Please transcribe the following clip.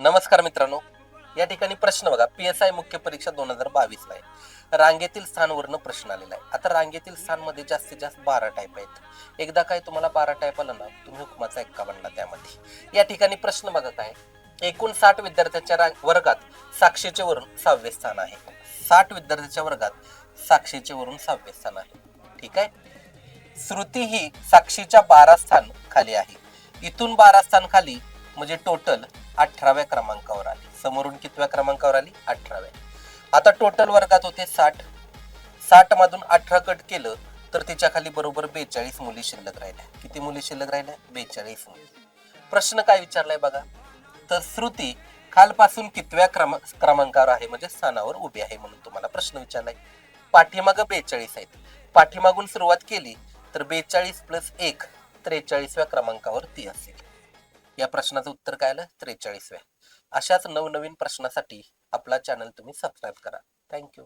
नमस्कार मित्रांनो. या ठिकाणी प्रश्न बघा, PSI मुख्य परीक्षा 2022 ला आहे. रांगेतील स्थानवरनं प्रश्न आलेला आहे. आता रांगेतील स्थानमध्ये जास्तीत जास्त 12 टाईप आहेत. एकदा काय तुम्हाला 12 टाईप आलं ना, तुम्ही हुकमाचा एक्का बनला त्यामध्ये. या ठिकाणी प्रश्न बघा काय, एकूण 60 विद्यार्थ्यांच्या वर्गात साक्षीचे वरून 6वे स्थान आहे. 60 विद्यार्थ्यांच्या वर्गात साक्षीचे वरून 6वे स्थान आहे. ठीक आहे. श्रुती ही साक्षीच्या 12 स्थान खाली आहे. इथून 12 स्थान खाली म्हणजे टोटल 18व्या क्रमांकावर आली. समोरून कितव्या क्रमांकावर आली? 18व्या. आता टोटल वर्गात होते 60. 60 मधून 18 कट केलं तर तिच्या खाली बरोबर 42 मुली शिल्लक राहिल्या. किती मुली शिल्लक राहिल्या? 42 मुली. प्रश्न काय विचारलाय बघा, तर श्रुती खालपासून कितव्या क्रमांकावर आहे म्हणजे स्थानावर उभी आहे म्हणून तुम्हाला प्रश्न विचारलाय. पाठीमागं 42 आहेत. पाठीमागून सुरुवात केली तर 42 प्लस 1 43व्या क्रमांकावर ती असेल. या प्रश्नाचं उत्तर काय आलं? 43व्या. अशाच नवनवीन प्रश्नासाठी आपला चॅनल तुम्ही सबस्क्राईब करा. थँक्यू.